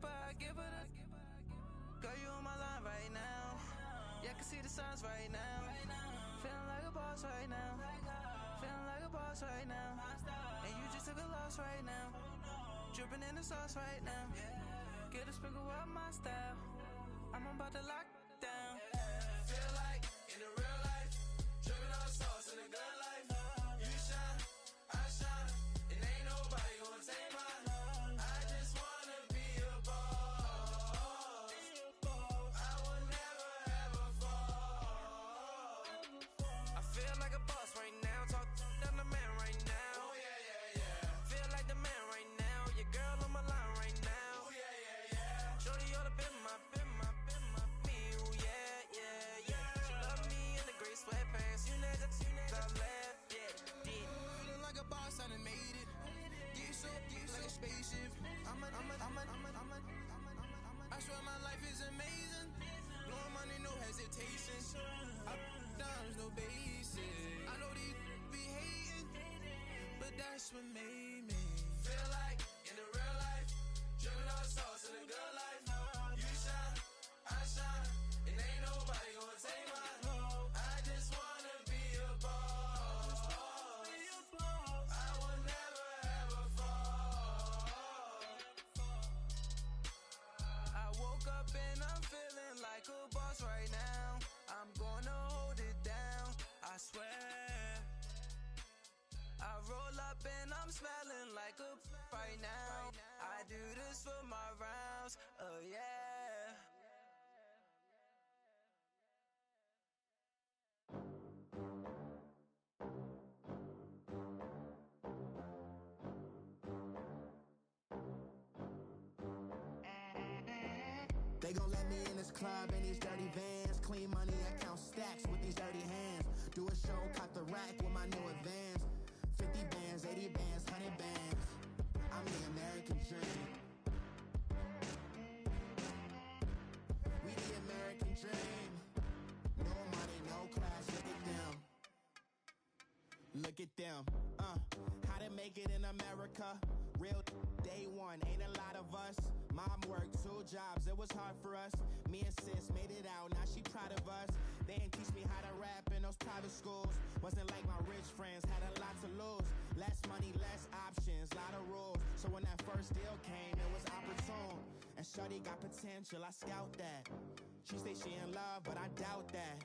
her, I give her the. Girl, you on my line right now. Yeah, I can see the signs right now. Feeling like a boss right now. Feeling like a boss right now. And you just took a loss right now. Dripping in the sauce right now. Get a sprinkle up my style. I'm about to lock down. Feel like in the real life, dripping on sauce in the good life. You shine, I shine, and ain't nobody gonna take mine. I just wanna be a boss. I will never ever fall. I feel like a boss right now. Talk down the man right now. Oh yeah, yeah, yeah. Feel like the man right now. Your girl on my line right now. Oh yeah, yeah, yeah. Shorty ought to been my me. Oh yeah, yeah, yeah. She love me in the gray sweatpants. You never left, yeah, did. Feeling like a boss, I done made it. Get so like a spaceship. I swear my life is amazing. Blowing money, no hesitation. Up, downs, no basic. I know these be hating, but that's what made me feel like in the real life, dripping on sauce in the good life. You shine, I shine, and ain't nobody gonna take mine. I just wanna be a boss. I will never ever fall. I woke up and I'm feeling like a boss right now. I'm gonna hold it down, I swear. I roll up and I'm smelling like a right now. I do this for my rounds, oh yeah. They gon' let me in this club in these dirty vans. Clean money, I count stacks with these dirty hands. Do a show, caught the rack with my new advance. 50 bands, 80 bands, 100 bands. I'm the American dream. We the American dream. No money, no class, look at them. Look at them, how to make it in America. Real day one, ain't a lot of us. Mom worked 2 jobs, it was hard for us. Me and sis made it out, now she proud of us. They didn't teach me how to rap in those private schools. Wasn't like my rich friends, had a lot to lose. Less money, less options, lot of rules. So when that first deal came, it was opportune. And shorty got potential, I scout that. She say she in love, but I doubt that.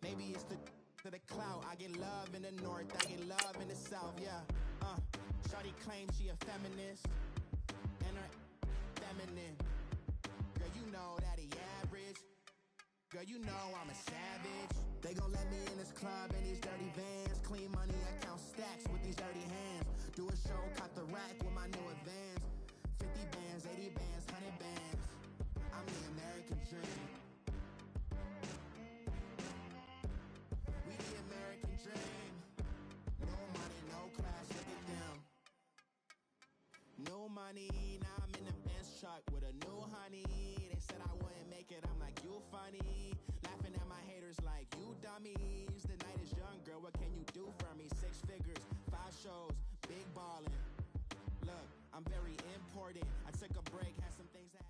Maybe it's the clout. I get love in the north, I get love in the south, yeah. Shorty claims she a feminist, and her feminine. Girl, you know that he average. Girl, you know I'm a savage. They gon' let me in this club in these dirty vans. Clean money, I count stacks with these dirty hands. Do a show, caught the rack with my new advance. 50 bands, 80 bands, 100 bands. I'm the American dream. We the American dream. No money, no class, look at them. No money, now I'm in the Benz truck with a new honey. They said I wouldn't make it, I'm like, you funny. Laughing at my haters like, you dummies. The night is young, girl, what can you do for me? 6 figures, 5 shows, big ballin'. Look, I'm very important. I took a break, had some things I had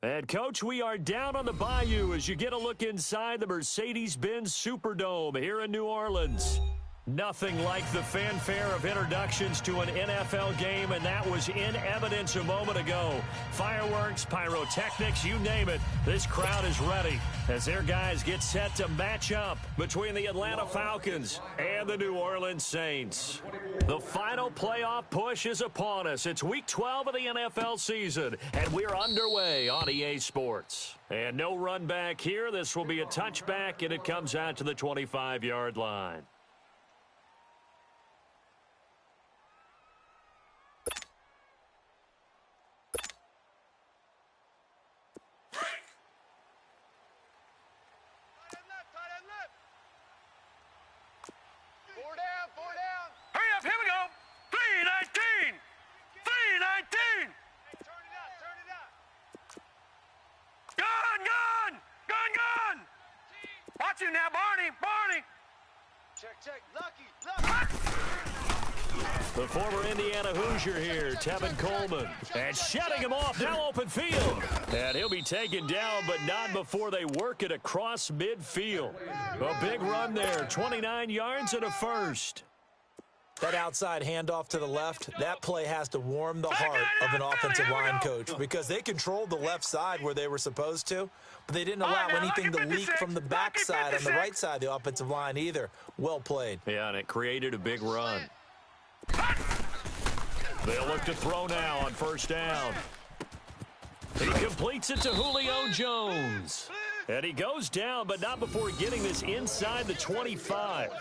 to... And, Coach, we are down on the bayou as you get a look inside the Mercedes-Benz Superdome here in New Orleans. Nothing like the fanfare of introductions to an NFL game, and that was in evidence a moment ago. Fireworks, pyrotechnics, you name it. This crowd is ready as their guys get set to match up between the Atlanta Falcons and the New Orleans Saints. The final playoff push is upon us. It's Week 12 of the NFL season, and we're underway on EA Sports. And no run back here. This will be a touchback, and it comes out to the 25-yard line. Watch him now, Barney! Barney! Check The former Indiana Hoosier here, Tevin Coleman. And shedding him off, now open field. And he'll be taken down, but not before they work it across midfield. A big run there, 29 yards and a first. That outside handoff to the left, that play has to warm the heart of an offensive line coach because they controlled the left side where they were supposed to, but they didn't allow anything to leak from the backside on the right side of the offensive line either. Well played. Yeah, and it created a big run. They'll look to throw now on first down. He completes it to Julio Jones. And he goes down, but not before getting this inside the 25.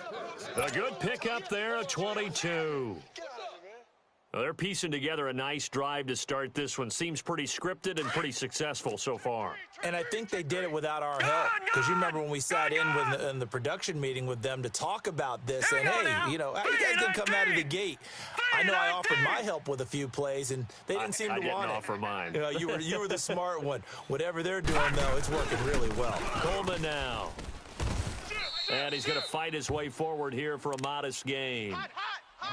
A good pickup there at 22. Well, they're piecing together a nice drive to start this one. Seems pretty scripted and pretty successful so far. And I think they did it without our help. Because you remember when we sat in the production meeting with them to talk about this. And, hey, you know, how you guys didn't come out of the gate? I know I offered my help with a few plays, and they didn't seem to want it. I didn't offer mine. You know, you were the smart one. Whatever they're doing, though, it's working really well. Coleman now. And he's going to fight his way forward here for a modest gain.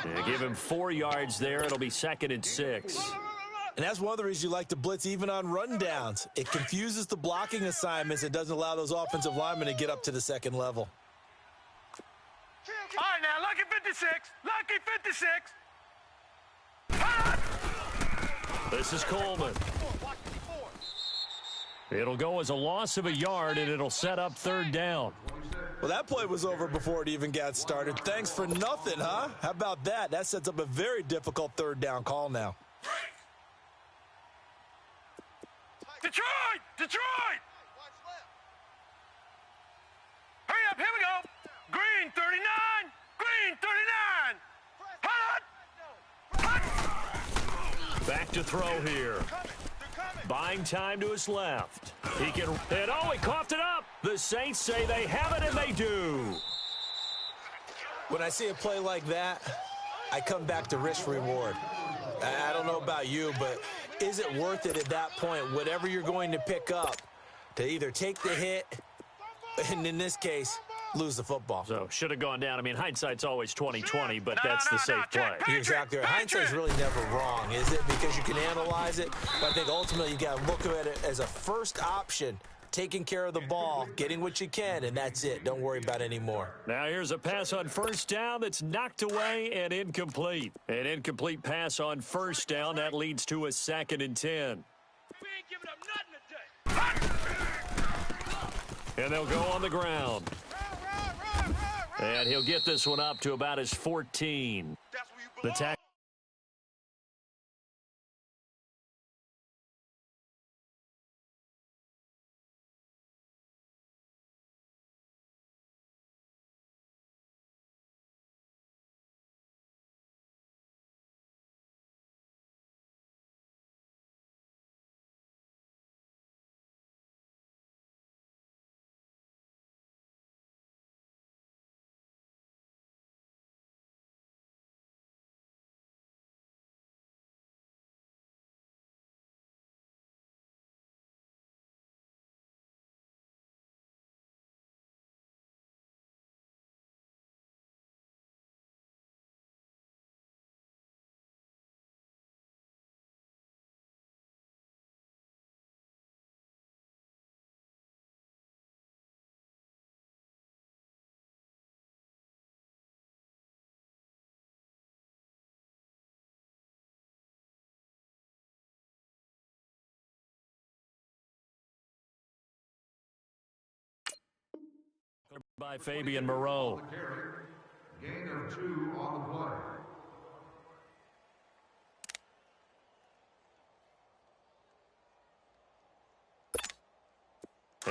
Yeah, give him 4 yards there. It'll be 2nd and 6. And that's one of the reasons you like to blitz even on rundowns. It confuses the blocking assignments. It doesn't allow those offensive linemen to get up to the second level. All right, now, lucky 56. Lucky 56. This is Coleman. It'll go as a loss of a yard, and it'll set up 3rd down. Well, that play was over before it even got started. Thanks for nothing, huh? How about that? That sets up a very difficult 3rd down call now. Detroit! Detroit! Hurry up, here we go. Green 39. Green 39. Hut! Back to throw here. Buying time to his left. He can, and oh, he coughed it up. The Saints say they have it, and they do. When I see a play like that, I come back to risk reward. I don't know about you, but is it worth it at that point, whatever you're going to pick up, to either take the hit, and in this case, lose the football? So, should have gone down. I mean, hindsight's always 20/20, but that's the safe play. You're exactly right. Hindsight's really never wrong, is it? Because you can analyze it, but I think ultimately you got to look at it as a first option, taking care of the ball, getting what you can, and that's it. Don't worry about any more. Now here's a pass on first down that's knocked away and incomplete. An incomplete pass on first down. That leads to a 2nd and 10. We ain't giving up nothing today. And they'll go on the ground. And he'll get this one up to about his 14. The tackle. By Fabian Moreau. Gain of 2 on the play.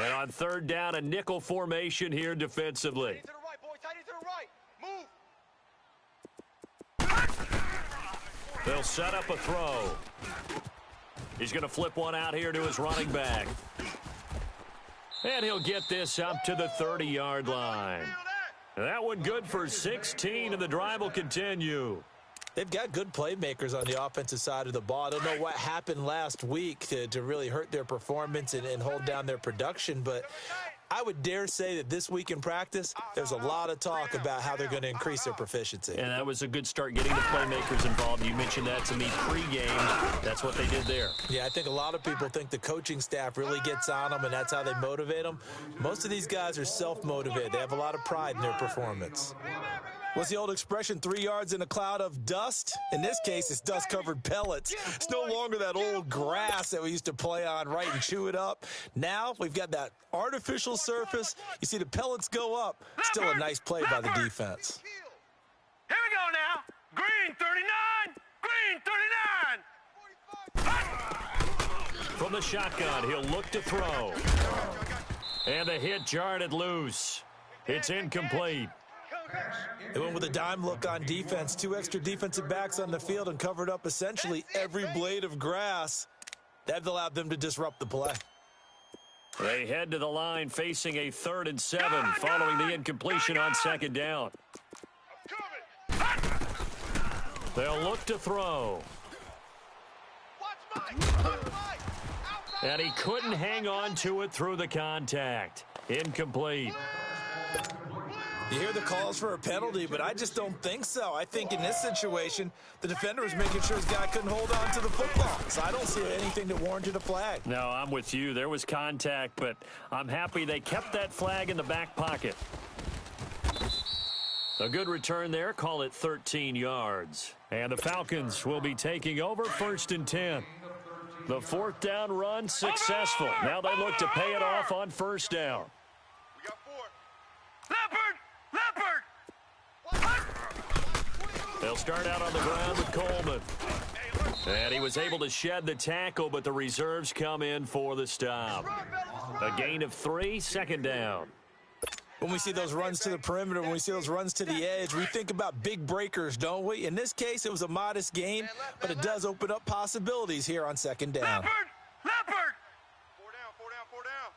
And on 3rd down, a nickel formation here defensively. To the right, boy. Tight end to the right. Move. They'll set up a throw. He's going to flip one out here to his running back. And he'll get this up to the 30-yard line. That one good for 16, and the drive will continue. They've got good playmakers on the offensive side of the ball. I don't know what happened last week to really hurt their performance and hold down their production, but I would dare say that this week in practice, there's a lot of talk about how they're going to increase their proficiency. And that was a good start getting the playmakers involved. You mentioned that to me pregame. That's what they did there. Yeah, I think a lot of people think the coaching staff really gets on them, and that's how they motivate them. Most of these guys are self-motivated. They have a lot of pride in their performance. What's the old expression, 3 yards in a cloud of dust? In this case, it's dust-covered pellets. It's no longer that old grass that we used to play on, right, and chew it up. Now we've got that artificial surface. You see the pellets go up. Still a nice play by the defense. Here we go now. Green 39. Green 39. From the shotgun, he'll look to throw. And the hit jarred it loose. It's incomplete. They went with a dime look on defense. 2 extra defensive backs on the field and covered up essentially every blade of grass. That allowed them to disrupt the play. They head to the line facing a 3rd and 7 following the incompletion on 2nd down. They'll look to throw. And he couldn't hang on to it through the contact. Incomplete. You hear the calls for a penalty, but I just don't think so. I think in this situation, the defender was making sure his guy couldn't hold on to the football. So I don't see anything that warranted a flag. No, I'm with you. There was contact, but I'm happy they kept that flag in the back pocket. A good return there. Call it 13 yards. And the Falcons will be taking over 1st and 10. The 4th down run successful. Now they look to pay it off on 1st down. We got 4. Leopard! They'll start out on the ground with Coleman. And he was able to shed the tackle, but the reserves come in for the stop. A gain of 3, 2nd down. When we see those runs to the perimeter, when we see those runs to the edge, we think about big breakers, don't we? In this case, it was a modest gain, but it does open up possibilities here on 2nd down. Leopard! Leopard! 4 down, 4 down, 4 down.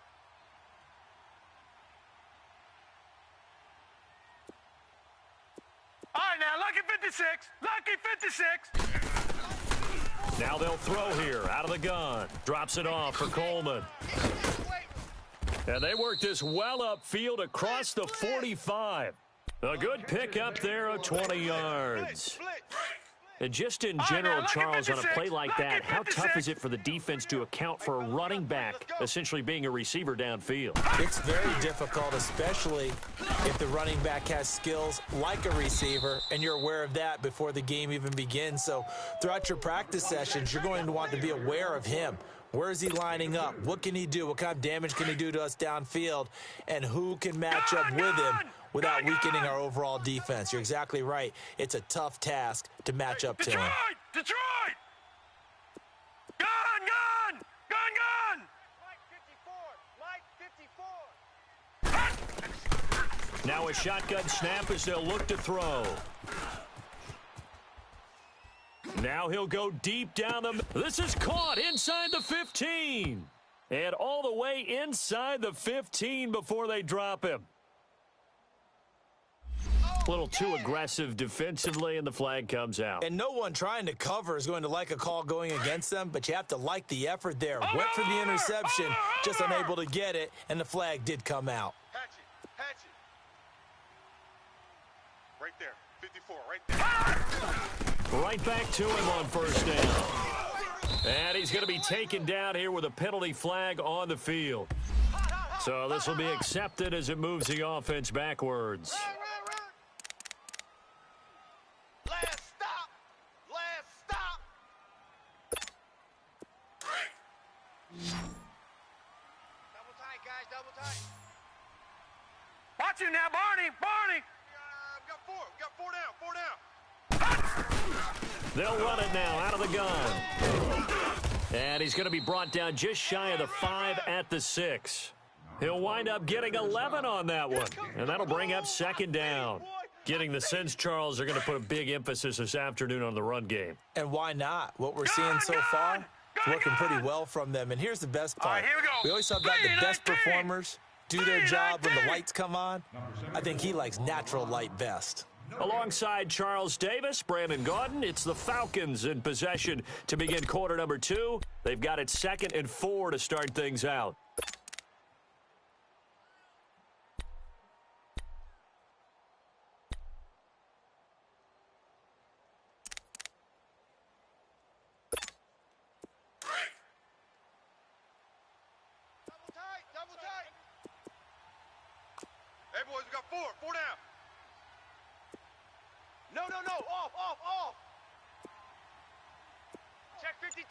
All right, now, lucky 56. Lucky 56. Now they'll throw here out of the gun. Drops it off for Coleman. And they work this well upfield across the 45. A good pickup there of 20 yards. And just in general, Charles, on a play like that, how tough is it for the defense to account for a running back essentially being a receiver downfield? It's very difficult, especially if the running back has skills like a receiver, and you're aware of that before the game even begins. So throughout your practice sessions, you're going to want to be aware of him. Where is he lining up? What can he do? What kind of damage can he do to us downfield? And who can match up with him without weakening our overall defense? You're exactly right. It's a tough task to match up to him. Detroit! Gun! Gun! Gun! Gun! Mike 54! Mike 54! Now a shotgun snap as they'll look to throw. Now he'll go deep down the... This is caught inside the 15. And all the way inside the 15 before they drop him. A little too aggressive defensively, and the flag comes out. And no one trying to cover is going to like a call going against them, but you have to like the effort there. Went for the interception, just unable to get it, and the flag did come out. Hatch it. Right there. 54, right there. Right back to him on 1st down. And he's going to be taken down here with a penalty flag on the field. So this will be accepted as it moves the offense backwards. Last stop. Double tight, guys. Double tight. Watch it now, Barney. We got 4 down. 4 down. They'll run it now out of the gun. And he's going to be brought down just shy of the 5 at the 6. He'll wind up getting 11 on that one. And that'll bring up 2nd down. Getting the sense, Charles, they're going to put a big emphasis this afternoon on the run game. And why not? What we're seeing so far is working pretty well from them. And here's the best part. Here we go. We always talk about the best performers do their job when the lights come on. I think he likes natural light best. Alongside Charles Davis, Brandon Gaudin, it's the Falcons in possession to begin quarter number 2. They've got it 2nd and 4 to start things out. four. Four down. No. Off. Check 52.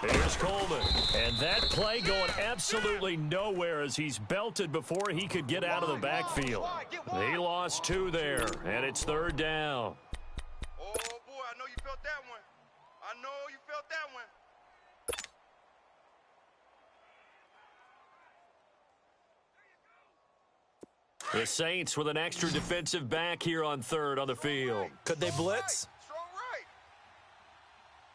Here's Coleman. And that play going absolutely nowhere as he's belted before he could get out of the backfield. He lost 2 there, and it's 3rd down. Oh, boy, I know you felt that one. The Saints with an extra defensive back here on 3rd on the field. Could they blitz? Strong right.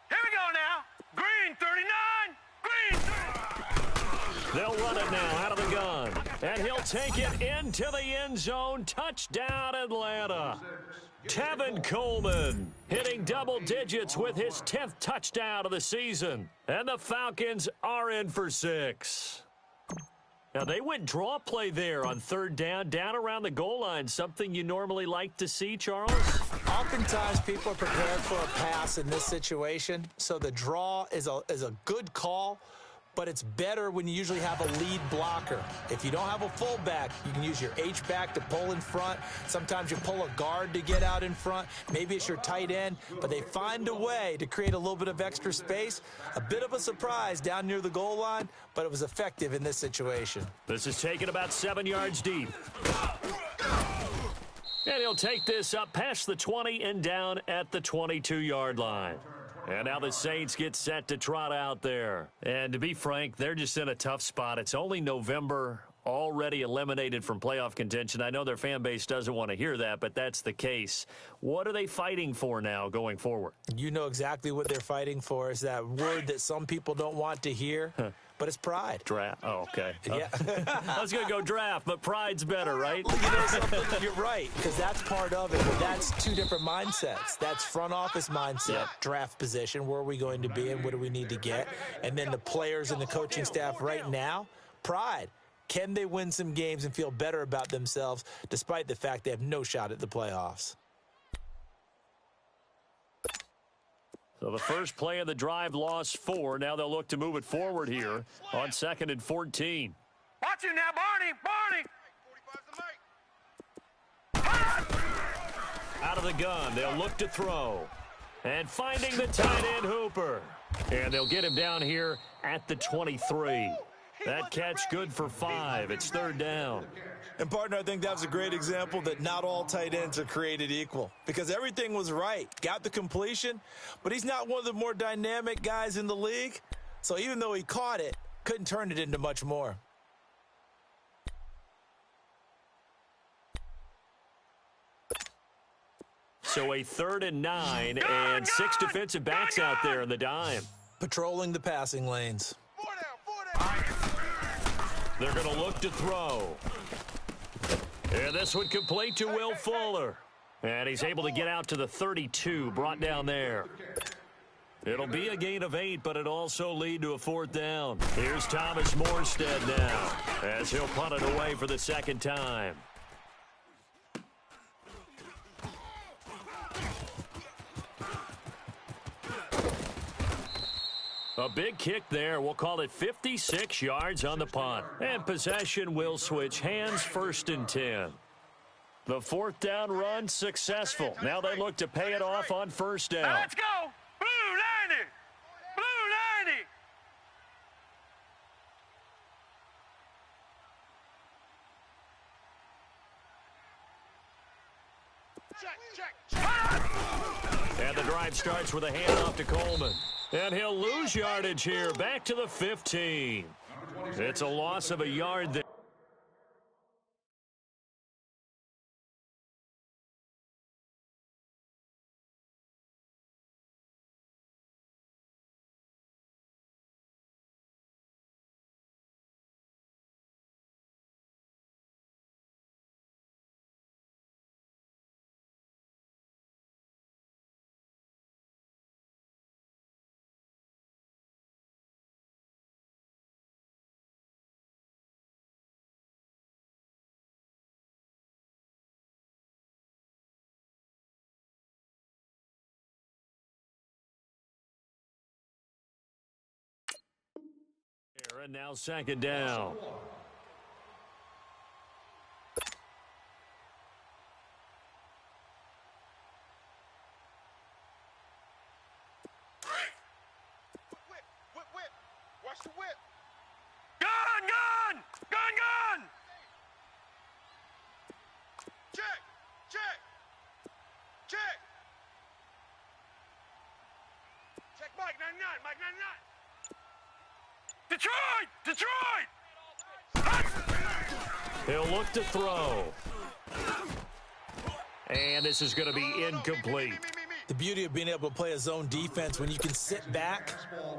Here we go now. Green 39. Green 39. They'll run it now out of the gun. And he'll take it into the end zone. Touchdown, Atlanta. Tevin Coleman hitting double digits with his 10th touchdown of the season. And the Falcons are in for 6. Now, they went draw play there on 3rd down around the goal line, something you normally like to see, Charles? Oftentimes, people are prepared for a pass in this situation, so the draw is a good call, but it's better when you usually have a lead blocker. If you don't have a fullback, you can use your H-back to pull in front. Sometimes you pull a guard to get out in front. Maybe it's your tight end, but they find a way to create a little bit of extra space. A bit of a surprise down near the goal line, but it was effective in this situation. This is taken about 7 yards deep. And he'll take this up past the 20 and down at the 22-yard line. And now the Saints get set to trot out there. And to be frank, they're just in a tough spot. It's only November, already eliminated from playoff contention. I know their fan base doesn't want to hear that, but that's the case. What are they fighting for now going forward? You know exactly what they're fighting for. Is that word that some people don't want to hear, but it's pride. Draft. Oh, okay. Yeah. I was going to go draft, but pride's better, right? You know something? You're right, because that's part of it, but that's 2 different mindsets. That's front office mindset, draft position, where are we going to be and what do we need to get? And then the players and the coaching staff right now, pride. Can they win some games and feel better about themselves despite the fact they have no shot at the playoffs? So the first play of the drive lost 4. Now they'll look to move it forward here on 2nd and 14. Watch it now, Barney. 45's the mic. Out of the gun, they'll look to throw. And finding the tight end Hooper. And they'll get him down here at the 23. That catch good for 5. It's 3rd down. And, partner, I think that was a great example that not all tight ends are created equal because everything was right. Got the completion, but he's not one of the more dynamic guys in the league. So even though he caught it, couldn't turn it into much more. So a 3rd and 9 and 6 defensive backs out there in the dime. Patrolling the passing lanes. Four down. They're going to look to throw. And this would complete to Will Fuller. And he's able to get out to the 32, brought down there. It'll be a gain of 8, but it'll also lead to a 4th down. Here's Thomas Morstead now as he'll punt it away for the 2nd time. A big kick there. We'll call it 56 yards on the punt. And possession will switch hands, 1st and 10. The 4th down run successful. Now they look to pay it off on 1st down. Let's go. Blue 90. Blue 90. Check. And the drive starts with a handoff to Coleman. And he'll lose yardage here, back to the 15. It's a loss of a yard there. And now 2nd down. Watch the whip. Gun, gun! Gun, gun! Check! Check! Check! Check Mike 99, Mike 99. Detroit! Detroit! He'll look to throw. And this is going to be incomplete. The beauty of being able to play a zone defense when you can sit back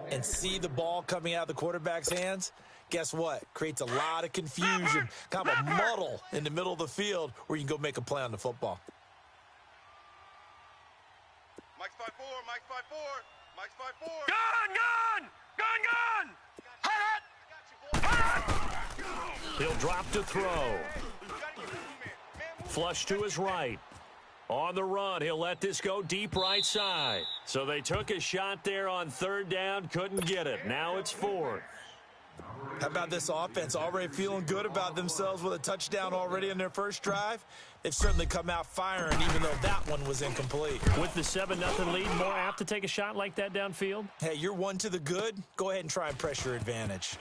and see the ball coming out of the quarterback's hands, guess what? Creates a lot of confusion, kind of a muddle in the middle of the field where you can go make a play on the football. Mike's 5-4, Mike's 5-4, Mike's 5-4. Gun, gun! Gun, gun! He'll drop to throw. Flush to his right. On the run, he'll let this go deep right side. So they took a shot there on third down, couldn't get it. Now it's fourth. How about this offense already feeling good about themselves with a touchdown already in their first drive? They've certainly come out firing, even though that one was incomplete. With the 7-0 lead, more apt to take a shot like that downfield? Hey, you're one to the good. Go ahead and try and press your advantage.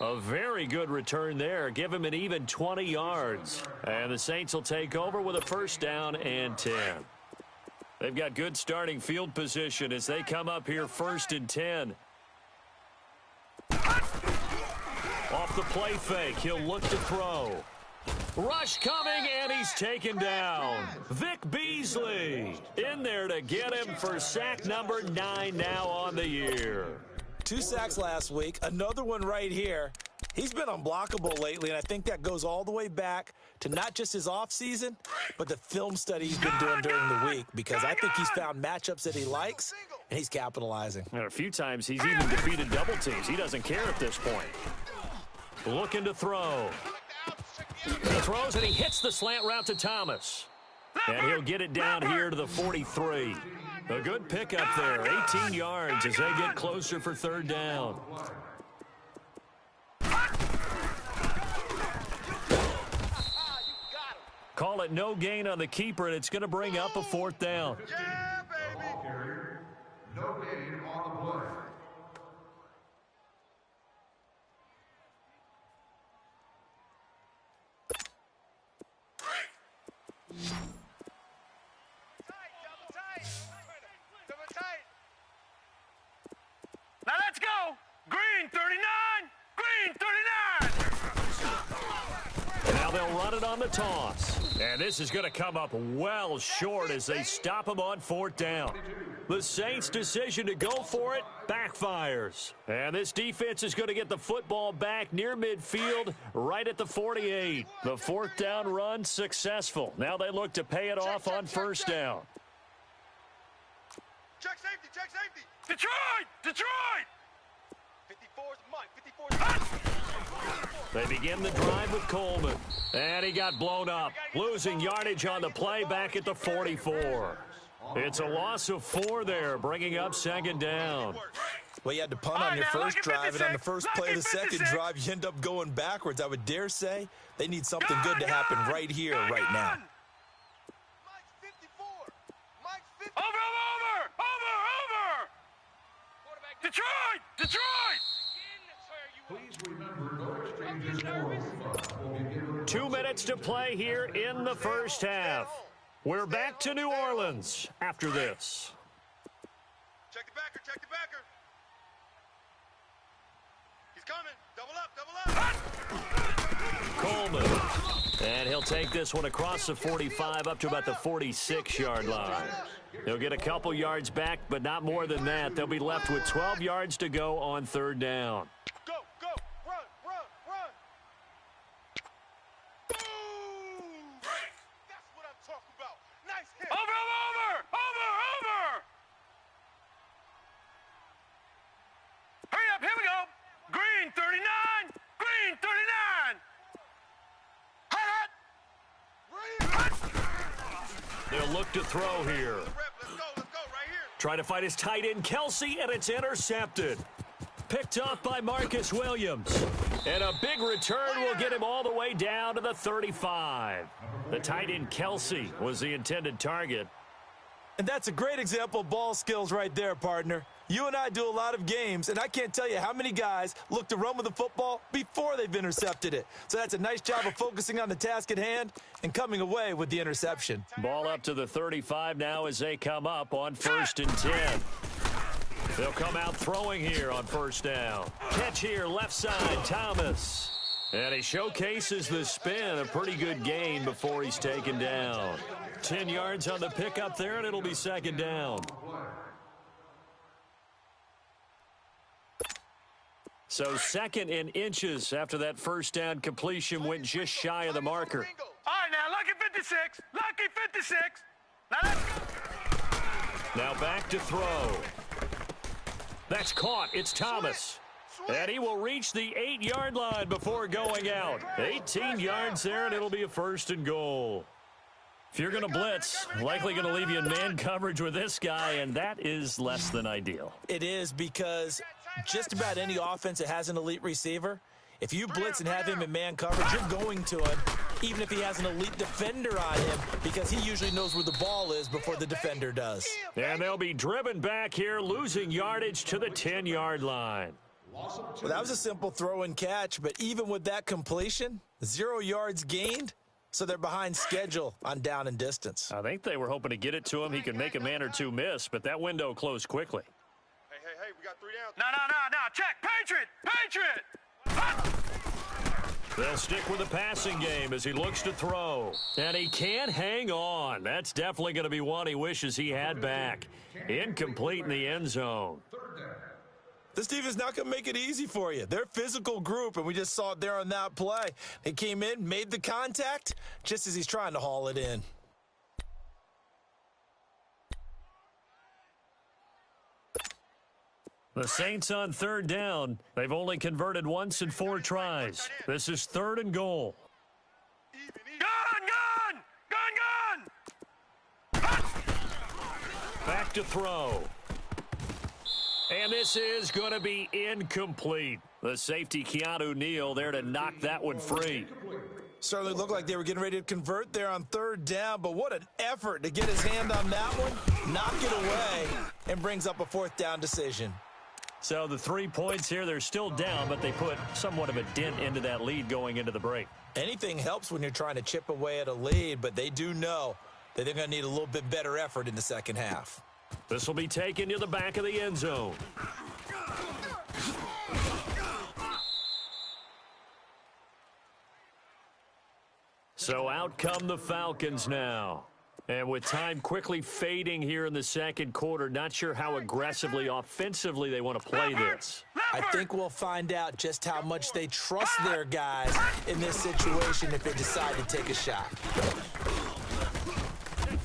A very good return there. Give him an even 20 yards. And the Saints will take over with a first down and 10. They've got good starting field position as they come up here first and 10. Off the play fake, he'll look to throw. Rush coming, and he's taken down. Vic Beasley in there to get him for sack number 9 now on the year. 2 sacks last week, another one right here. He's been unblockable lately, and I think that goes all the way back to not just his offseason, but the film study he's been doing during the week, because I think he's found matchups that he likes, and he's capitalizing. And a few times he's even defeated double teams. He doesn't care at this point. Looking to throw. He throws, and he hits the slant route to Thomas. And he'll get it down here to the 43. A good pickup there, 18 yards as they get closer for third down. Call it no gain on the keeper, and it's going to bring up a fourth down. Yeah, baby. No gain on the play. Now let's go! Green 39! Green 39! Now they'll run it on the toss. And this is going to come up well short as they stop him on fourth down. The Saints' decision to go for it backfires. And this defense is going to get the football back near midfield right at the 48. The fourth down run successful. Now they look to pay it off on first down. Check safety, check safety. Detroit! Detroit! 54's Mike, 54's They begin the drive with Coleman. And he got blown up, losing yardage on the play back at the 44. It's a loss of 4 there, bringing up second down. Well, you had to punt on your first drive, and on the first play of the second drive, you end up going backwards. I would dare say they need something good to happen right here, right now. Mike's 54. Mike's 54. Over, over, over, over! Detroit! Detroit! Please remember, no exchanges or refunds will be given. 2 minutes to play here in the first half. We're back to New Orleans after this. Check the backer, check the backer. He's coming. Double up, double up. Coleman. And he'll take this one across the 45 up to about the 46-yard line. He'll get a couple yards back, but not more than that. They'll be left with 12 yards to go on third down. Go, go, run, run, run. Boom! That's what I'm talking about. Nice hit. Over, over, over, over! Hurry up, here we go! Green 39! Green 39! They'll look to throw here. Let's go, right here. Try to fight his tight end, Kelsey, and it's intercepted. Picked off by Marcus Williams. And a big return will get him all the way down to the 35. The tight end, Kelsey, was the intended target. And that's a great example of ball skills right there, partner. You and I do a lot of games, and I can't tell you how many guys look to run with the football before they've intercepted it. So that's a nice job of focusing on the task at hand and coming away with the interception. Ball up to the 35 now as they come up on 1st and 10. They'll come out throwing here on 1st down. Catch here, left side, Thomas. And he showcases the spin, a pretty good gain before he's taken down. 10 yards on the pickup there, and it'll be 2nd down. So 2nd in inches after that 1st down completion went just shy of the marker. All right, now, lucky 56. Lucky 56. Now, let's go. Now back to throw. That's caught. It's Thomas. And he will reach the 8-yard line before going out. 18 yards there, and it'll be a 1st and goal. If you're going to blitz, likely going to leave you in man coverage with this guy, and that is less than ideal. It is, because just about any offense that has an elite receiver, if you blitz and have him in man coverage, you're going to him, even if he has an elite defender on him, because he usually knows where the ball is before the defender does. And they'll be driven back here, losing yardage to the 10-yard line. Well, that was a simple throw and catch, but even with that completion, 0 yards gained, so they're behind schedule on down and distance. I think they were hoping to get it to him. He could make a man or two miss, but that window closed quickly. Hey, we got 3 downs. No, check. Patriot. They'll stick with the passing game as he looks to throw. And he can't hang on. That's definitely going to be one he wishes he had back. Incomplete in the end zone. This defense is not going to make it easy for you. They're a physical group, and we just saw it there on that play. They came in, made the contact, just as he's trying to haul it in. The Saints on 3rd down. They've only converted once in 4 tries. This is 3rd and goal. Gun! Back to throw. And this is going to be incomplete. The safety, Keanu Neal, there to knock that one free. Certainly looked like they were getting ready to convert there on 3rd down, but what an effort to get his hand on that one, knock it away, and brings up a 4th down decision. So the 3 points here, they're still down, but they put somewhat of a dent into that lead going into the break. Anything helps when you're trying to chip away at a lead, but they do know that they're going to need a little bit better effort in the second half. This will be taken to the back of the end zone. So out come the Falcons now. And with time quickly fading here in the second quarter, not sure how aggressively, offensively they want to play this. I think we'll find out just how much they trust their guys in this situation if they decide to take a shot.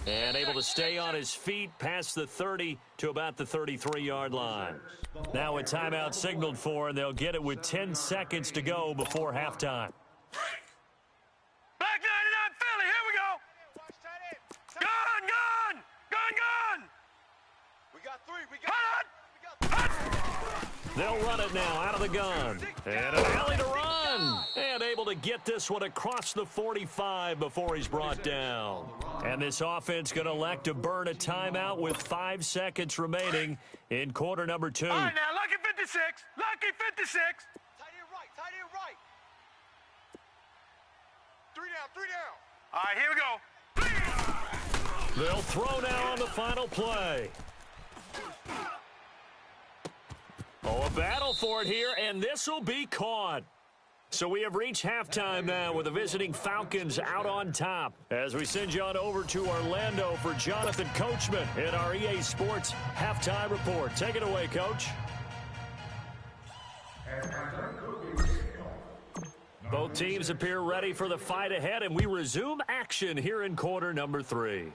And able to stay on his feet past the 30 to about the 33-yard line. Now a timeout signaled for, and they'll get it with 10 seconds to go before halftime. Black 99 Philly, here we go. Gun! We got 3. They'll run it now out of the gun. And an alley to run. And able to get this one across the 45 before he's brought down. And this offense going to elect to burn a timeout with 5 seconds remaining in quarter number 2. All right, now, lucky 56. Lucky 56. Tight end right. 3 down. All right, here we go. They'll throw now on the final play. Oh, a battle for it here, and this will be caught. So we have reached halftime now with the visiting Falcons out on top. As we send you on over to Orlando for Jonathan Coachman in our EA Sports Halftime Report. Take it away, Coach. Both teams appear ready for the fight ahead, and we resume action here in quarter number 3.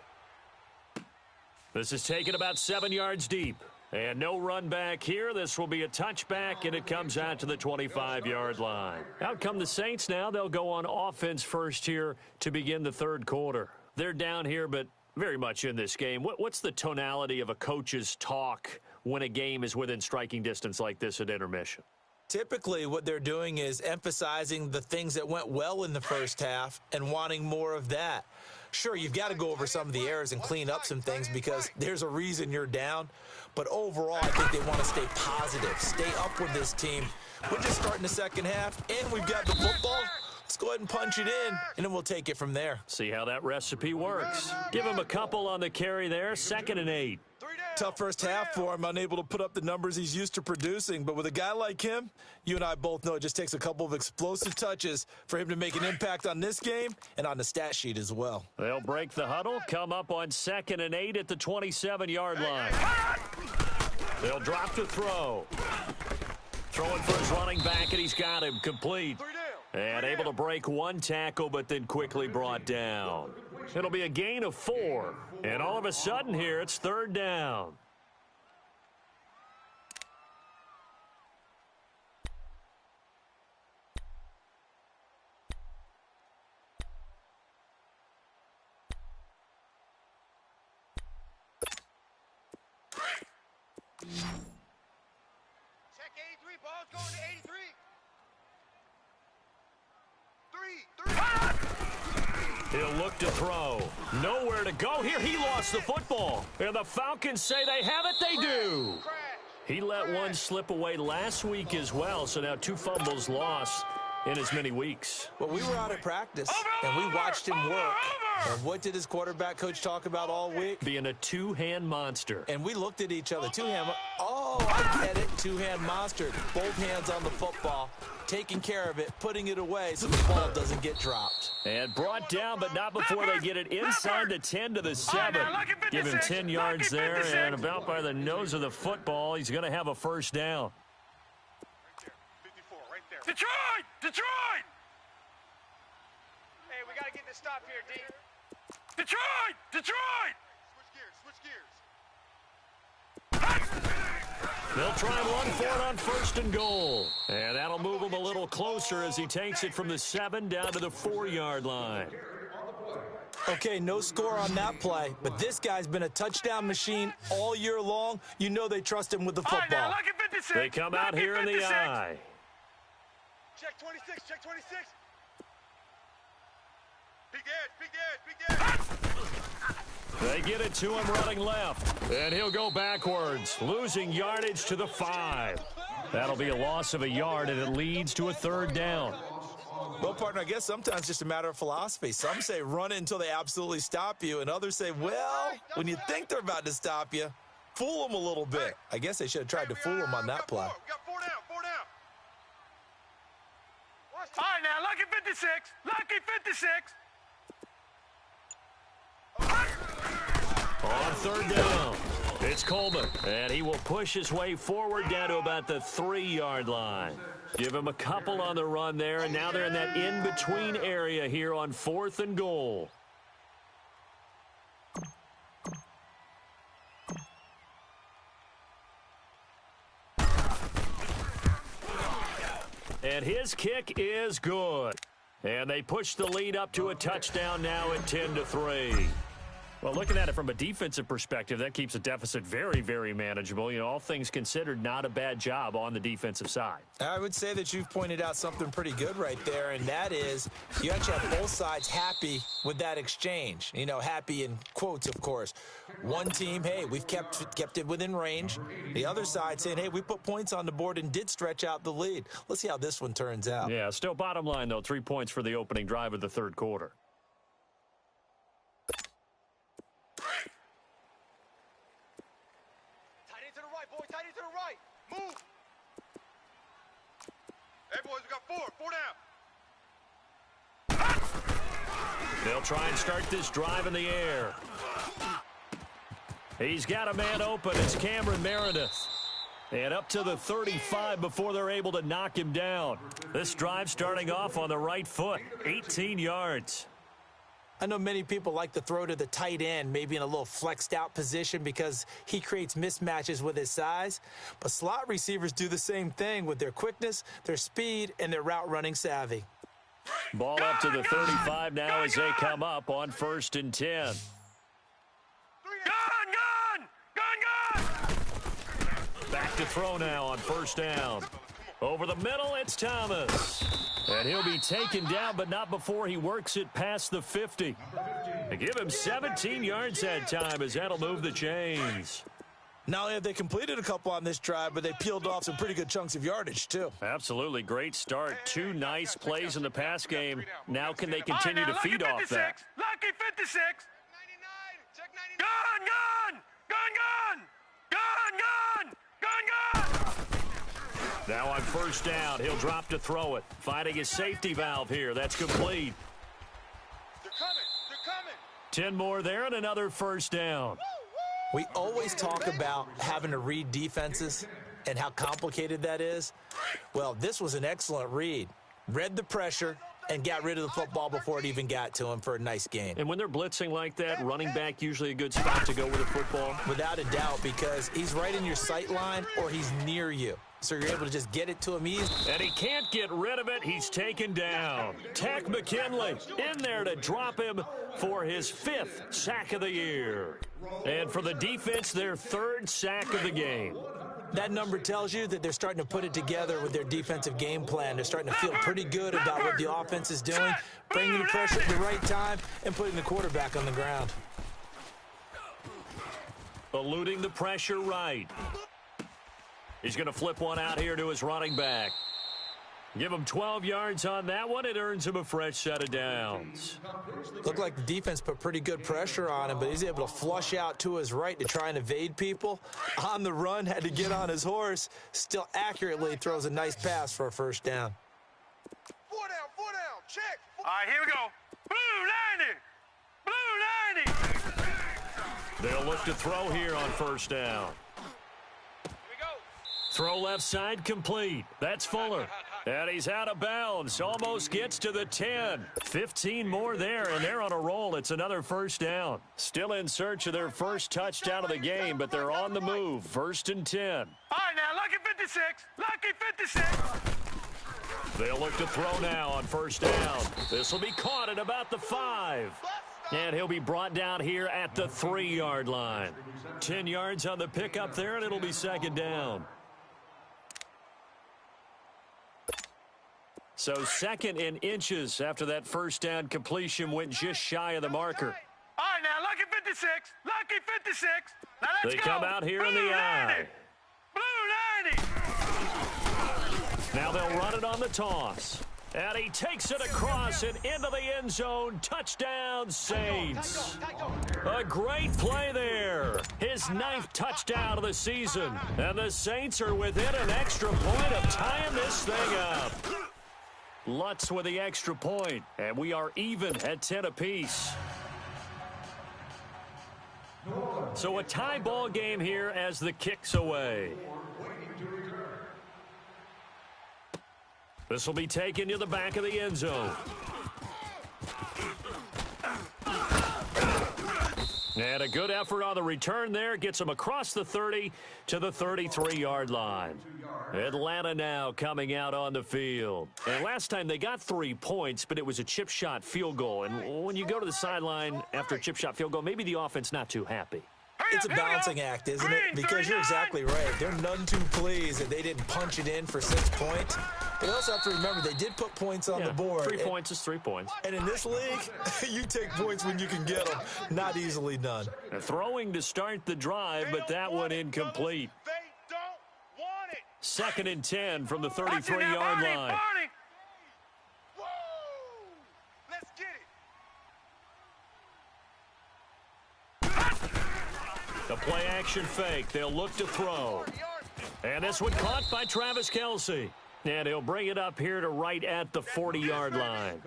This is taken about 7 yards deep. And no run back here. This will be a touchback, and it comes out to the 25-yard line. Out come the Saints now. They'll go on offense first here to begin the third quarter. They're down here, but very much in this game. What's the tonality of a coach's talk when a game is within striking distance like this at intermission? Typically, what they're doing is emphasizing the things that went well in the first half and wanting more of that. Sure, you've got to go over some of the errors and clean up some things because there's a reason you're down. But overall, I think they want to stay positive, stay up with this team. We're just starting the second half, and we've got the football. Let's go ahead and punch it in, and then we'll take it from there. See how that recipe works. Give him a couple on the carry there, 2nd and 8. Tough first half for him, unable to put up the numbers he's used to producing. But with a guy like him, you and I both know it just takes a couple of explosive touches for him to make an impact on this game and on the stat sheet as well. They'll break the huddle, come up on 2nd and 8 at the 27-yard line. They'll drop to throw. Throwing for his running back, and he's got him complete. And able to break one tackle, but then quickly brought down. It'll be a gain of 4. And all of a sudden here, it's 3rd down. Check 83, ball's going to 83. 3. He'll look to throw. Nowhere to go here. He lost the football. And the Falcons say they have it. They do. He let one slip away last week as well, so now 2 fumbles lost in as many weeks. Well, we were out at practice, and we watched him work. And what did his quarterback coach talk about all week? Being a two-hand monster. And we looked at each other. Two-hand. Oh, I get it. Two-hand monster. Both hands on the football, taking care of it, putting it away so the ball doesn't get dropped. And brought down, but not before they get it inside the 10 to the 7. Give him 10 yards there, and about by the nose of the football, he's going to have a first down. 54, right there. Detroit! Detroit! Hey, we got to get this stop here, D. Detroit! Detroit! Switch gears. They'll try and run for it on 1st and goal. And that'll move him a little closer as he takes it from the 7 down to the 4-yard line. Okay, no score on that play, but this guy's been a touchdown machine all year long. You know they trust him with the football. All right, now, lucky 56. They come out here in the eye. Check 26, check 26. Big edge. They get it to him running left, and he'll go backwards, losing yardage to the 5. That'll be a loss of a yard, and it leads to a 3rd down. Well, partner, I guess sometimes it's just a matter of philosophy. Some say run it until they absolutely stop you, and others say, well, when you think they're about to stop you, fool them a little bit. I guess they should have tried to fool them on that play. We got 4 down. All right, now, lucky 56. Lucky 56. On 3rd down, it's Coleman, and he will push his way forward down to about the 3-yard line. Give him a couple on the run there, and now they're in that in-between area here on 4th and goal. And his kick is good. And they push the lead up to a touchdown now at 10-3. Well, looking at it from a defensive perspective, that keeps the deficit very, very manageable. You know, all things considered, not a bad job on the defensive side. I would say that you've pointed out something pretty good right there, and that is you actually have both sides happy with that exchange. You know, happy in quotes, of course. One team, hey, we've kept it within range. The other side saying, hey, we put points on the board and did stretch out the lead. Let's see how this one turns out. Yeah, still bottom line, though, 3 points for the opening drive of the 3rd quarter. Tight end to the right. Move. Hey, boys, we got 4 down. They'll try and start this drive in the air. He's got a man open. It's Cameron Meredith. And up to the 35 before they're able to knock him down. This drive starting off on the right foot, 18 yards. I know many people like to throw to the tight end, maybe in a little flexed out position because he creates mismatches with his size. But slot receivers do the same thing with their quickness, their speed, and their route running savvy. Ball up to the 35 now as they come up on 1st and 10. Gun! Back to throw now on 1st down. Over the middle, it's Thomas. And he'll be taken down, but not before he works it past the 50. They give him 17 yards that time as that'll move the chains. Not only have they completed a couple on this drive, but they peeled off some pretty good chunks of yardage, too. Absolutely. Great start. Two nice plays in the pass game. Now can they continue to feed off that? Lucky 56. Gone, gone, gone, gone, gone, gone, gone. Now on first down, he'll drop to throw it. Finding his safety valve here. That's complete. They're coming. They're coming. 10 more there and another first down. We always talk about having to read defenses and how complicated that is. Well, this was an excellent read. Read the pressure and got rid of the football before it even got to him for a nice gain. And when they're blitzing like that, running back usually a good spot to go with the football? Without a doubt, because he's right in your sight line or he's near you. So you're able to just get it to him easy. And he can't get rid of it. He's taken down. Tack McKinley in there to drop him for his 5th sack of the year. And for the defense, their 3rd sack of the game. That number tells you that they're starting to put it together with their defensive game plan. They're starting to feel pretty good about what the offense is doing, bringing the pressure at the right time, and putting the quarterback on the ground. Eluding the pressure right. He's going to flip one out here to his running back. Give him 12 yards on that one. It earns him a fresh set of downs. Looked like the defense put pretty good pressure on him, but he's able to flush out to his right to try and evade people. On the run, had to get on his horse. Still accurately throws a nice pass for a first down. 4 down, check. All right, here we go. Blue 90. Blue 90. They'll look to throw here on first down. Throw left side complete. That's Fuller. And he's out of bounds. Almost gets to the 10. 15 more there, and they're on a roll. It's another first down. Still in search of their first touchdown of the game, but they're on the move. 1st and 10. All right, now, lucky 56. Lucky 56. They'll look to throw now on first down. This will be caught at about the 5. And he'll be brought down here at the 3-yard line. 10 yards on the pickup there, and it'll be 2nd down. So 2nd in inches after that first down completion went just shy of the marker. All right, now, lucky 56. Lucky 56. Now, let's They go. come out here in the eye. Blue 90. Now they'll run it on the toss. And he takes it across and into the end zone. Touchdown, Saints. A great play there. His 9th touchdown of the season. And the Saints are within an extra point of tying this thing up. Lutz with the extra point, and we are even at 10 apiece. So a tie ball game here as the kick's away. This will be taken to the back of the end zone. And a good effort on the return there. Gets him across the 30 to the 33-yard line. Atlanta now coming out on the field. And last time they got 3 points, but it was a chip shot field goal. And when you go to the sideline after a chip shot field goal, maybe the offense not too happy. It's a balancing act, isn't it? Because you're exactly right. They're none too pleased that they didn't punch it in for 6 points. But you also have to remember they did put points on the board. 3 points is 3 points. And in this league, you take points when you can get them. Not easily done. And throwing to start the drive, but that one incomplete. They don't want it. 2nd and 10 from the 33-yard line. Woo! Let's get it. The play action fake. They'll look to throw. And this one caught by Travis Kelce. And he'll bring it up here to right at the 40-yard line.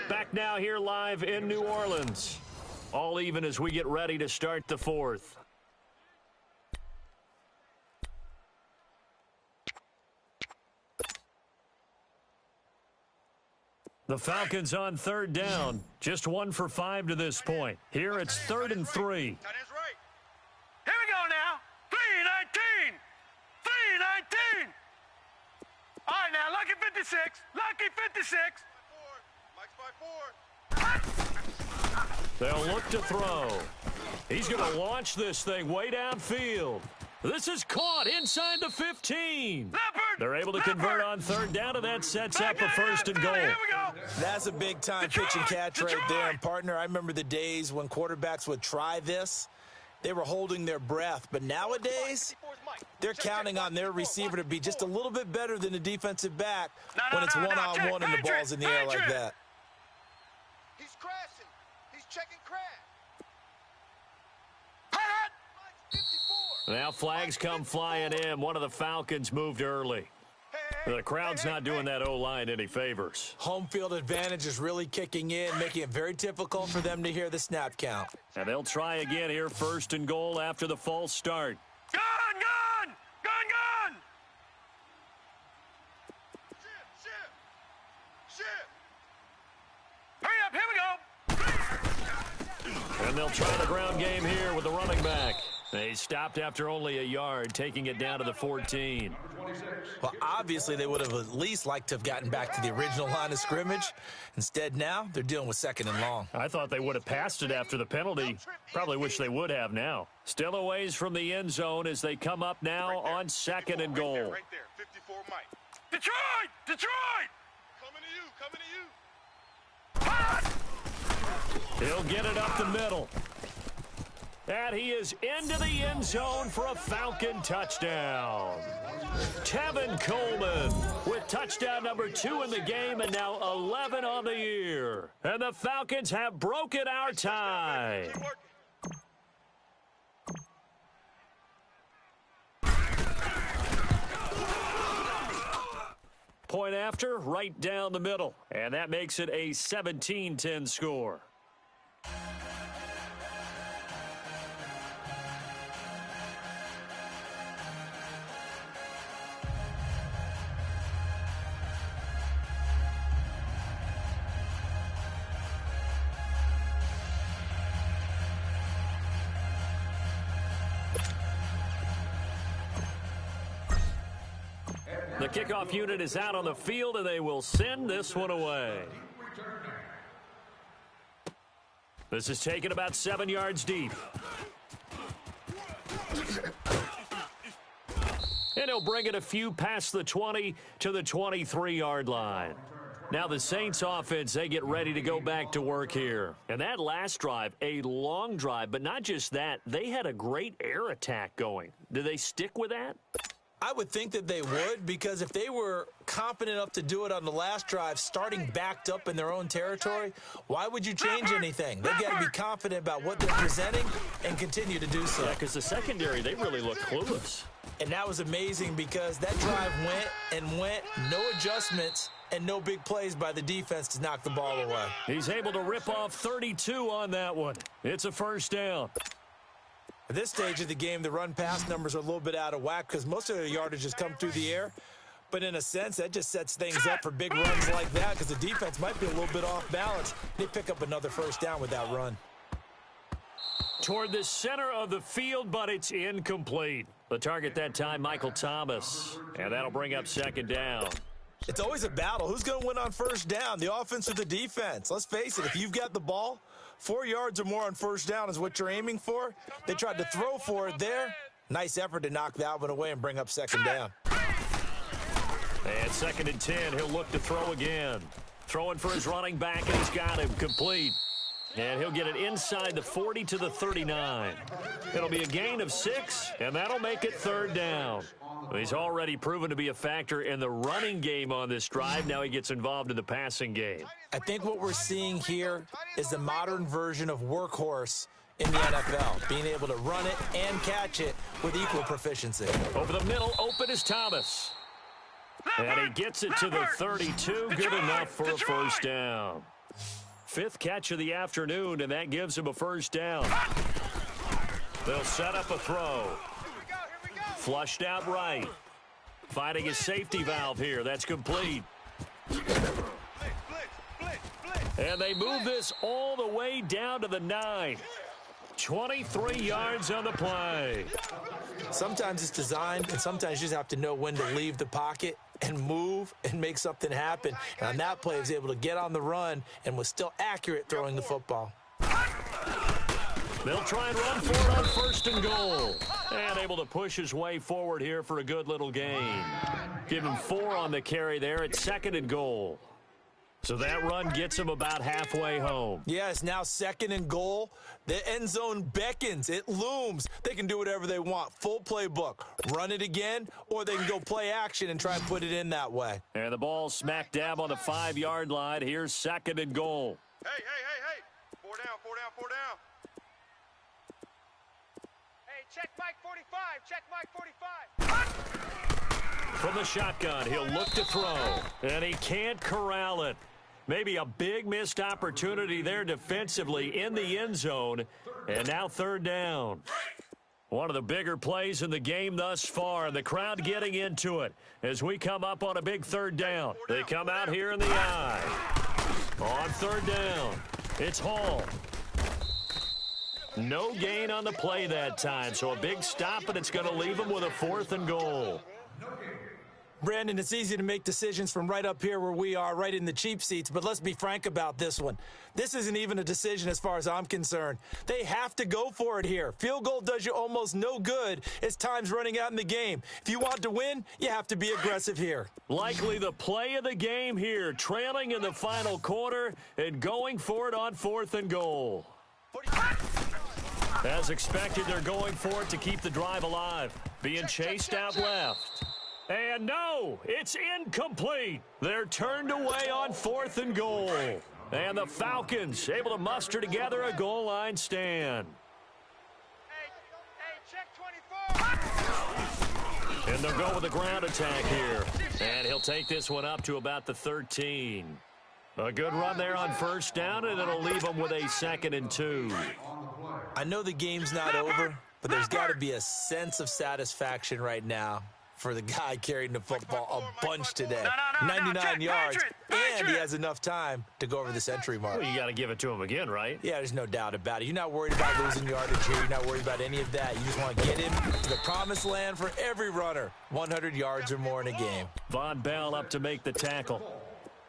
Back now here live in New Orleans. All even as we get ready to start the 4th. The Falcons on 3rd down. Just 1 for 5 to this point. Here it's 3rd and 3. Tight end's right. Here we go now. 319. 319. All right, now, lucky 56. Lucky 56. Mike's by 4. They'll look to throw. He's going to launch this thing way downfield. This is caught inside the 15. Leopard They're able to convert on third down, and that sets up a first and goal. Here we go. That's a big-time pitch and catch right there. And, partner, I remember the days when quarterbacks would try this. They were holding their breath. But nowadays, they're counting on their receiver to be just a little bit better than the defensive back when it's one-on-one and the ball's in the air like that. He's crashing. He's checking crash. Now flags come flying in. One of the Falcons moved early. The crowd's not doing that O-line any favors. Home field advantage is really kicking in, making it very difficult for them to hear the snap count. And they'll try again here, first and goal after the false start. Gun, gun! Gun, gun! Ship! Hurry up, here we go! And they'll try the ground game here with the running back. They stopped after only a yard, taking it down to the 14. Well, obviously, they would have at least liked to have gotten back to the original line of scrimmage. Instead, now, they're dealing with second and long. I thought they would have passed it after the penalty. Probably wish they would have now. Still a ways from the end zone as they come up now on second and goal. Right there, 54 Mike. Detroit! Detroit! Coming to you, He'll get it up the middle. And he is into the end zone for a Falcon touchdown. Tevin Coleman with touchdown number 2 in the game and now 11 on the year. And the Falcons have broken our tie. Point after, right down the middle. And that makes it a 17-10 score. The kickoff unit is out on the field, and they will send this one away. This is taken about 7 yards deep. And he'll bring it a few past the 20 to the 23-yard line. Now the Saints offense, they get ready to go back to work here. And that last drive, a long drive, but not just that, they had a great air attack going. Do they stick with that? I would think that they would, because if they were confident enough to do it on the last drive, starting backed up in their own territory, why would you change anything? They've got to be confident about what they're presenting and continue to do so. Yeah, because the secondary, they really look clueless. And that was amazing because that drive went, no adjustments, and no big plays by the defense to knock the ball away. He's able to rip off 32 on that one. It's a first down. At this stage of the game, the run-pass numbers are a little bit out of whack because most of their yardage has come through the air. But in a sense, that just sets things up for big runs like that because the defense might be a little bit off balance. They pick up another first down with that run. Toward the center of the field, but it's incomplete. The target that time, Michael Thomas. And that'll bring up second down. It's always a battle. Who's going to win on first down, the offense or the defense? Let's face it, if you've got the ball, 4 yards or more on first down is what you're aiming for. They tried to throw for it there. Nice effort to knock that one away and bring up second down. And second and 10, he'll look to throw again. Throwing for his running back, and he's got him complete. And he'll get it inside the 40 to the 39. It'll be a gain of 6, and that'll make it third down. He's already proven to be a factor in the running game on this drive. Now he gets involved in the passing game. I think what we're seeing here is the modern version of workhorse in the NFL, being able to run it and catch it with equal proficiency. Over the middle, open is Thomas. And he gets it to the 32, good enough for a first down. 5th catch of the afternoon, and that gives him a first down. They'll set up a throw. Flushed out right. Finding his safety valve here. That's complete. And they move this all the way down to the 9. 23 yards on the play. Sometimes it's designed, and sometimes you just have to know when to leave the pocket and move and make something happen. And on that play, he was able to get on the run and was still accurate throwing the football. They'll try and run for it on 1st and goal. And able to push his way forward here for a good little gain. Give him 4 on the carry there at 2nd and goal. So that run gets him about halfway home. Yes, now 2nd and goal. The end zone beckons. It looms. They can do whatever they want. Full playbook. Run it again, or they can go play action and try and put it in that way. And the ball smack dab on the 5-yard line. Here's 2nd and goal. Hey. 4 down. Hey, check Mike 45. From the shotgun, he'll look to throw. And he can't corral it. Maybe a big missed opportunity there defensively in the end zone. And now 3rd down. One of the bigger plays in the game thus far. The crowd getting into it as we come up on a big 3rd down. They come out here in the eye. On 3rd down, it's Hall. No gain on the play that time, so a big stop, and it's going to leave him with a 4th and goal. Brandon, it's easy to make decisions from right up here where we are, right in the cheap seats, but let's be frank about this one. This isn't even a decision as far as I'm concerned. They have to go for it here. Field goal does you almost no good as time's running out in the game. If you want to win, you have to be aggressive here. Likely the play of the game here, trailing in the final quarter and going for it on 4th and goal. As expected, they're going for it to keep the drive alive. Being chased out left. And no, it's incomplete. They're turned away on 4th and goal. And the Falcons able to muster together a goal line stand. Hey, check 24. And they'll go with a ground attack here. And he'll take this one up to about the 13. A good run there on 1st down, and it'll leave them with a 2nd and 2. I know the game's not over, but there's got to be a sense of satisfaction right now for the guy carrying the football a bunch today. 99 yards, and he has enough time to go over the century mark. Well, you got to give it to him again, right? Yeah, there's no doubt about it. You're not worried about losing yardage here. You're not worried about any of that. You just want to get him to the promised land for every runner. 100 yards or more in a game. Von Bell up to make the tackle.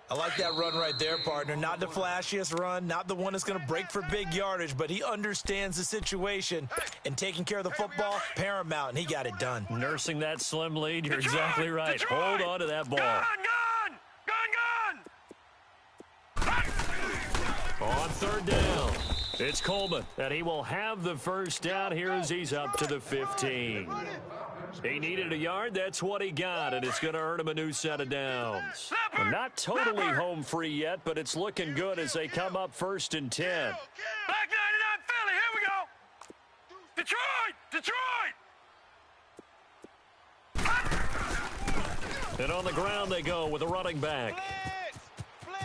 I like that run right there, partner. Not the flashiest run, not the one that's going to break for big yardage, but he understands the situation, and taking care of the football, paramount, and he got it done. Nursing that slim lead, you're exactly right. Hold on to that ball. On 3rd down, it's Coleman, and he will have the 1st down here as he's up to the 15. He needed a yard. That's what he got, and it's going to earn him a new set of downs. Not totally home free yet, but it's looking good as they come up 1st and 10. Black 99 Philly, here we go. Detroit. And on the ground they go with a running back.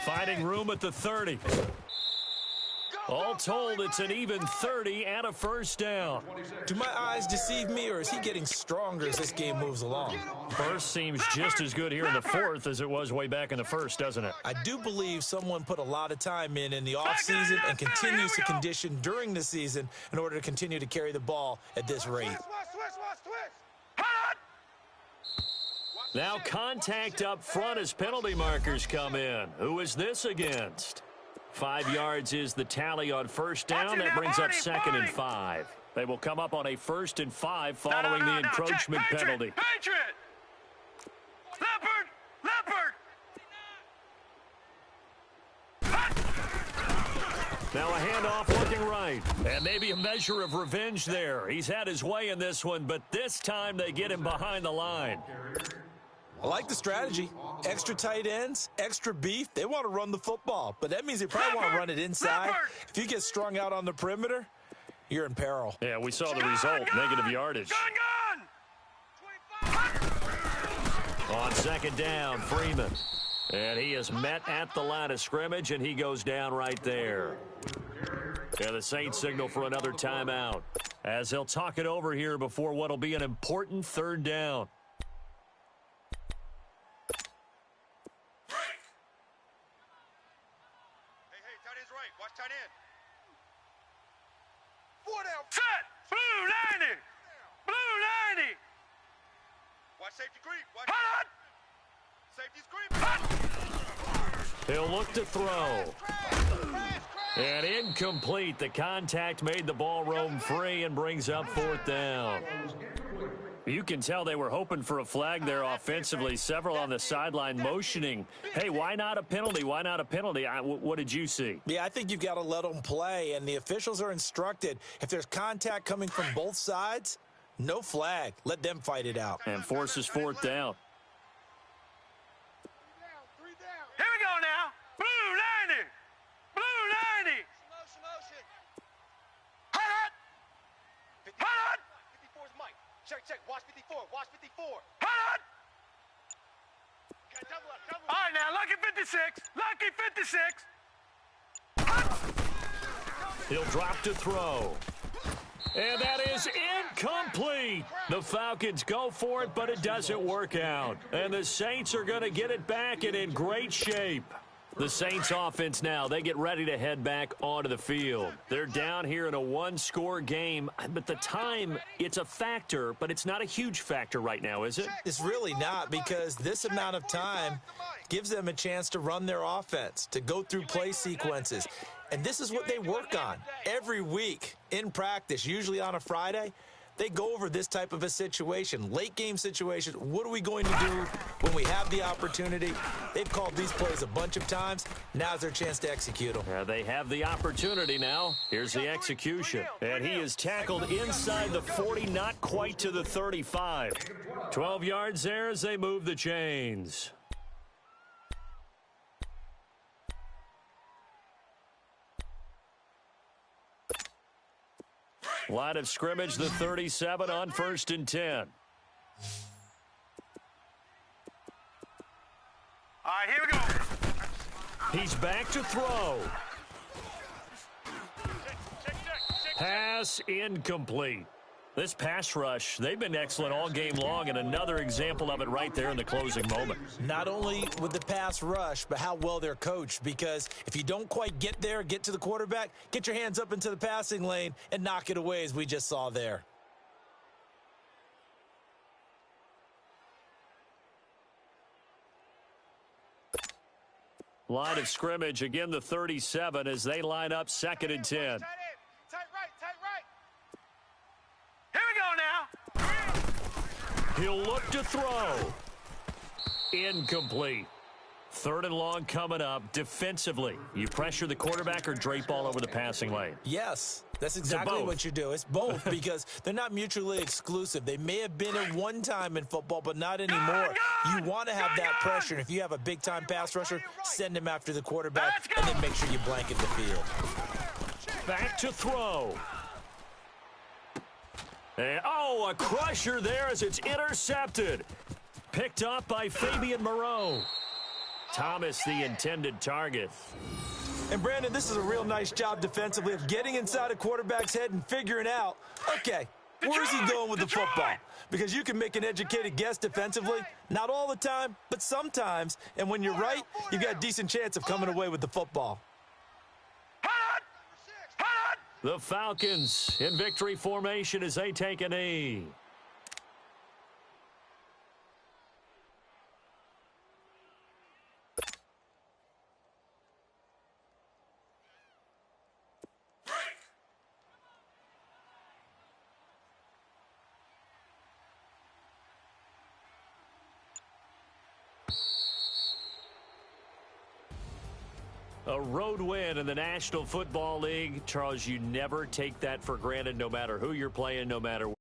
Finding room at the 30. All told, it's an even 30 and a 1st down. Do my eyes deceive me, or is he getting stronger as this game moves along? First seems just as good here in the 4th as it was way back in the 1st, doesn't it? I do believe someone put a lot of time in the offseason and continues to condition during the season in order to continue to carry the ball at this rate. Now contact up front as penalty markers come in. Who is this against? 5 yards is the tally on 1st down. That brings up 2nd and 5. They will come up on a 1st and 5 following the encroachment penalty. Patriot! Leopard! Now a handoff looking right. And maybe a measure of revenge there. He's had his way in this one, but this time they get him behind the line. I like the strategy. Extra tight ends, extra beef. They want to run the football, but that means they probably want to run it inside. If you get strung out on the perimeter, you're in peril. Yeah, we saw the result, negative yardage. On 2nd down, Freeman. And he is met at the line of scrimmage, and he goes down right there. Yeah, the Saints signal for another timeout as they'll talk it over here before what'll be an important 3rd down. Set! Blue 90! Blue 90! Watch safety creep. Hot! Safety's creep. He'll look to throw. And incomplete. The contact made the ball roam free and brings up 4th down. You can tell they were hoping for a flag there offensively. Several on the sideline motioning, hey, why not a penalty? Why not a penalty? What did you see? Yeah, I think you've got to let them play, and the officials are instructed. If there's contact coming from both sides, no flag. Let them fight it out. And forces 4th down. Here we go now. Blue 90. Blue 90. Motion. Hut. 54 is Mike. Check. Watch 54. Watch 54. Hut. Okay, double up. All right, now, lucky 56. Lucky 56. He'll drop to throw. And that is incomplete. The Falcons go for it, but it doesn't work out. And the Saints are going to get it back and in great shape. The Saints offense now, they get ready to head back onto the field. They're down here in a one-score game, but the time, it's a factor, but it's not a huge factor right now, is it? It's really not, because this amount of time gives them a chance to run their offense, to go through play sequences. And this is what they work on every week in practice, usually on a Friday. They go over this type of a situation, late game situation. What are we going to do when we have the opportunity? They've called these plays a bunch of times. Now's their chance to execute them. Yeah, they have the opportunity now. Here's the execution. And he is tackled inside the 40, not quite to the 35. 12 yards there as they move the chains. Line of scrimmage, the 37 on 1st and 10. All right, here we go. He's back to throw. Pass incomplete. This pass rush, they've been excellent all game long, and another example of it right there in the closing moment. Not only with the pass rush, but how well they're coached, because if you don't quite get there, get to the quarterback, get your hands up into the passing lane and knock it away, as we just saw there. Line of scrimmage, again the 37 as they line up 2nd and 10. Tight right. Here we go now. He'll look to throw. Incomplete. 3rd and long coming up. Defensively, you pressure the quarterback or drape all over the passing lane? Yes, that's exactly what you do. It's both, because they're not mutually exclusive. They may have been at one time in football, but not anymore. You want to have that pressure. And if you have a big-time pass rusher, send him after the quarterback, and then make sure you blanket the field. Back to throw. And, a crusher there as it's intercepted. Picked up by Fabian Moreau. Thomas, the intended target. And, Brandon, this is a real nice job defensively of getting inside a quarterback's head and figuring out, okay, where's he going with the football? Because you can make an educated guess defensively, not all the time, but sometimes. And when you're right, you've got a decent chance of coming away with the football. The Falcons in victory formation as they take a knee. A road win in the National Football League. Charles, you never take that for granted, no matter who you're playing, no matter